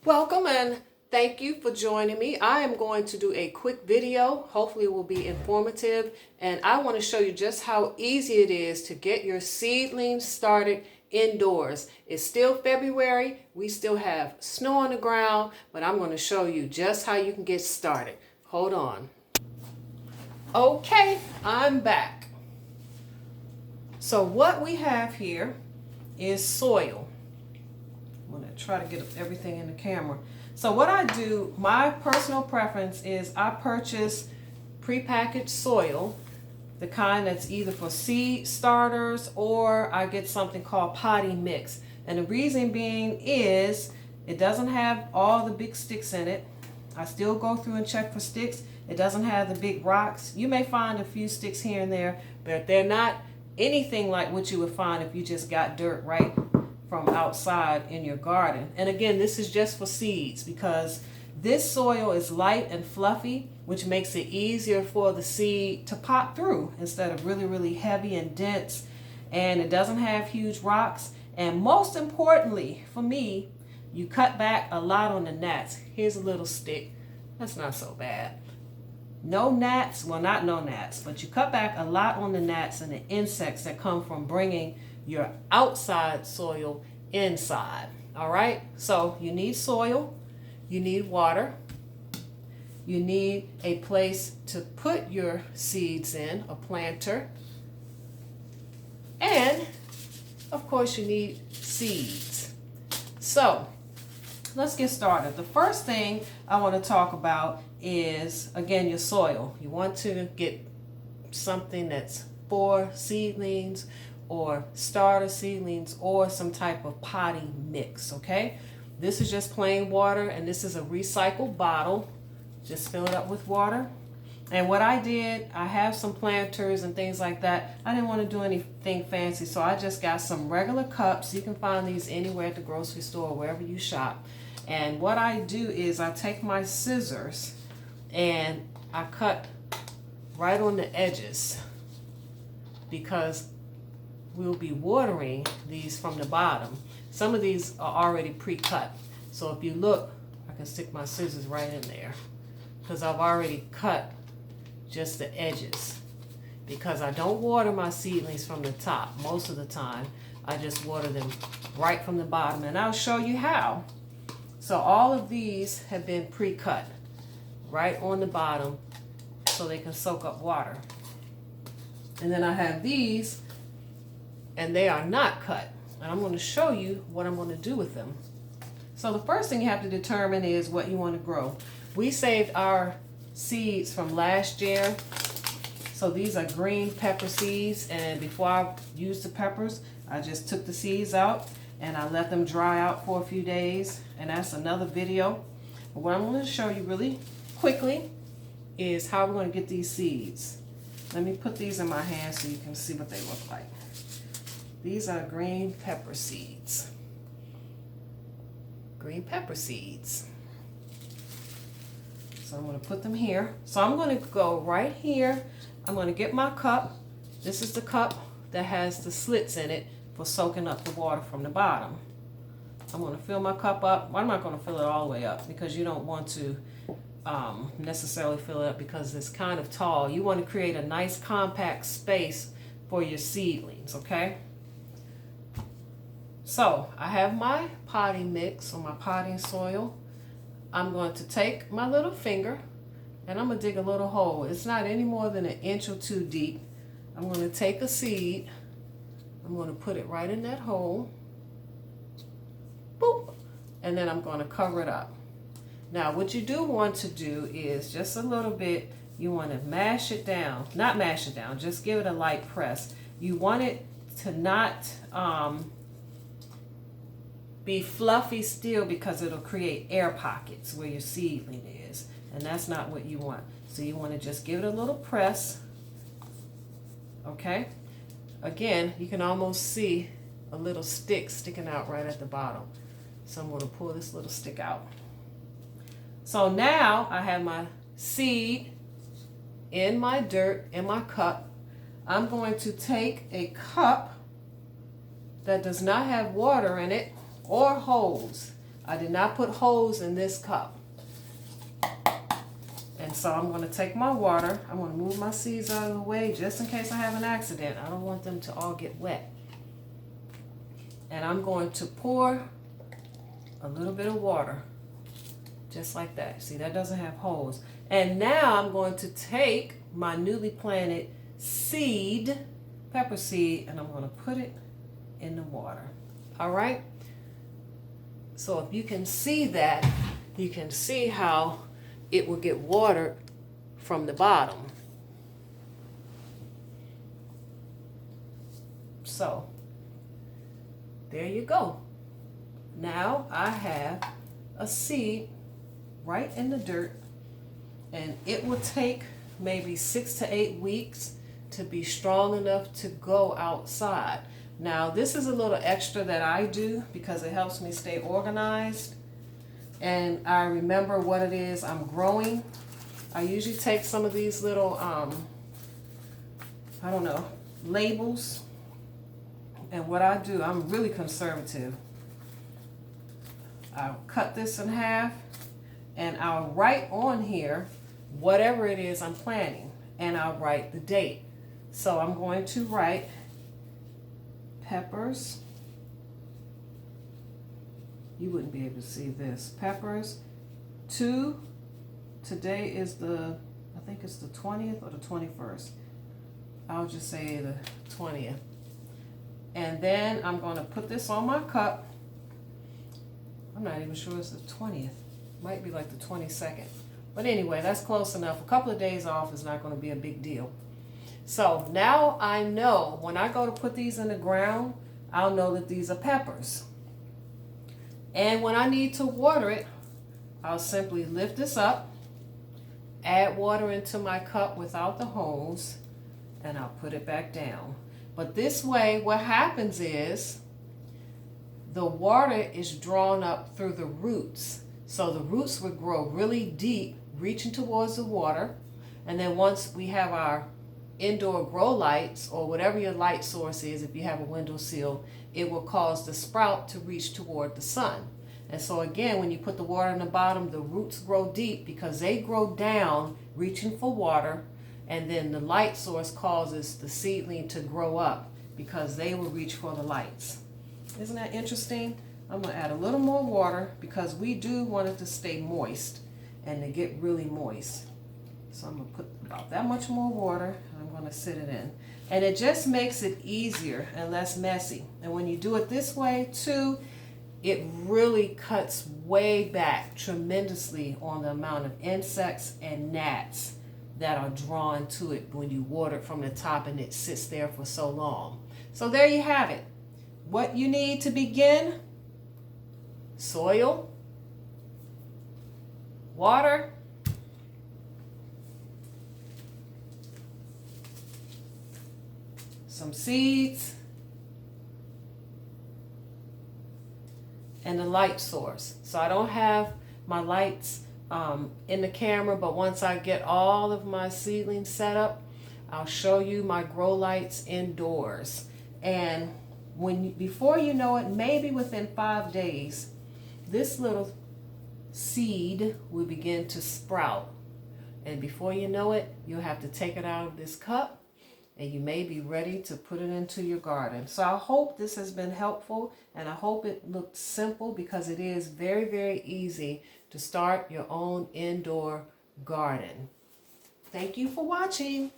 Welcome and thank you for joining me. I am going to do a quick video. Hopefully it will be informative, and I want to show you just how easy it is to get your seedlings started indoors. It's still February. We still have snow on the ground, but I'm going to show you just how you can get started. Hold on. Okay, I'm back. So what we have here is soil. I'm going to try to get everything in the camera. So what I do, my personal preference is I purchase prepackaged soil, the kind that's either for seed starters or I get something called potting mix. And the reason being is it doesn't have all the big sticks in it. I still go through and check for sticks. It doesn't have the big rocks. You may find a few sticks here and there, but they're not anything like what you would find if you just got dirt right from outside in your garden. And again, this is just for seeds because this soil is light and fluffy, which makes it easier for the seed to pop through instead of really heavy and dense. And it doesn't have huge rocks. And most importantly for me, you cut back a lot on the gnats. Here's a little stick. That's not so bad. No gnats, well, not no gnats, but you cut back a lot on the gnats and the insects that come from bringing your outside soil inside. All right, so you need soil, you need water, you need a place to put your seeds in, a planter, and of course you need seeds. So let's get started. The first thing I want to talk about is, again, your soil. You want to get something that's for seedlings or starter seedlings or some type of potting mix, okay? This is just plain water, and this is a recycled bottle. Just fill it up with water. And what I did, I have some planters and things like that. I didn't want to do anything fancy, so I just got some regular cups. You can find these anywhere at the grocery store, wherever you shop. And what I do is I take my scissors and I cut right on the edges because we'll be watering these from the bottom. Some of these are already pre-cut. So if you look, I can stick my scissors right in there because I've already cut just the edges, because I don't water my seedlings from the top most of the time. I just water them right from the bottom, and I'll show you how. So all of these have been pre-cut right on the bottom so they can soak up water. And then I have these, and they are not cut. And I'm going to show you what I'm going to do with them. So the first thing you have to determine is what you want to grow. We saved our seeds from last year. So these are green pepper seeds, and before I used the peppers, I just took the seeds out and I let them dry out for a few days, and that's another video. But what I'm going to show you really quickly is how we're going to get these seeds. Let me put these in my hand so you can see what they look like. These are green pepper seeds. Green pepper seeds. So I'm going to put them here. So I'm going to go right here. I'm going to get my cup. This is the cup that has the slits in it for soaking up the water from the bottom. I'm going to fill my cup up. Well, I'm not going to fill it all the way up because you don't want to necessarily fill it up because it's kind of tall. You want to create a nice compact space for your seedlings, okay? So I have my potting mix or my potting soil. I'm going to take my little finger and I'm going to dig a little hole. It's not any more than 1 inch or 2 deep. I'm going to take a seed. I'm going to put it right in that hole. Boop. And then I'm going to cover it up. Now what you do want to do is just a little bit, you want to mash it down. Not mash it down, just give it a light press. You want it to not be fluffy still because it'll create air pockets where your seedling is. And that's not what you want. So you want to just give it a little press. Okay? Again, you can almost see a little stick sticking out right at the bottom. So I'm going to pull this little stick out. So now I have my seed in my dirt, in my cup. I'm going to take a cup that does not have water in it or holes. I did not put holes in this cup. And so I'm going to take my water. I'm going to move my seeds out of the way just in case I have an accident. I don't want them to all get wet. And I'm going to pour a little bit of water, just like that. See, that doesn't have holes. And now I'm going to take my newly planted seed, pepper seed, and I'm going to put it in the water. All right? So if you can see that, you can see how it will get watered from the bottom. So there you go. Now I have a seed right in the dirt, and it will take maybe 6 to 8 weeks to be strong enough to go outside. Now this is a little extra that I do because it helps me stay organized and I remember what it is I'm growing. I usually take some of these little I don't know, labels, and what I do, I'm really conservative. I'll cut this in half and I'll write on here whatever it is I'm planting, and I'll write the date. So I'm going to write peppers. You wouldn't be able to see this. Peppers 2. Today is I think it's the 20th or the 21st. I'll just say the 20th. And then I'm going to put this on my cup. I'm not even sure it's the 20th. Might be like the 22nd. But anyway, that's close enough. A couple of days off is not going to be a big deal. So now I know when I go to put these in the ground, I'll know that these are peppers. And when I need to water it, I'll simply lift this up, add water into my cup without the hose, and I'll put it back down. But this way, what happens is the water is drawn up through the roots. So the roots would grow really deep, reaching towards the water. And then once we have our indoor grow lights, or whatever your light source is, if you have a windowsill, it will cause the sprout to reach toward the sun. And so again, when you put the water in the bottom, the roots grow deep because they grow down, reaching for water, and then the light source causes the seedling to grow up because they will reach for the lights. Isn't that interesting? I'm going to add a little more water because we do want it to stay moist and to get really moist. So I'm going to put about that much more water, and I'm going to sit it in. And it just makes it easier and less messy. And when you do it this way too, it really cuts way back tremendously on the amount of insects and gnats that are drawn to it when you water it from the top and it sits there for so long. So there you have it. What you need to begin: soil, water, some seeds, and the light source. So I don't have my lights in the camera, but once I get all of my seedlings set up, I'll show you my grow lights indoors. And before you know it, maybe within 5 days, this little seed will begin to sprout. And before you know it, you'll have to take it out of this cup, and you may be ready to put it into your garden. So I hope this has been helpful, and I hope it looked simple, because it is very, very easy to start your own indoor garden. Thank you for watching.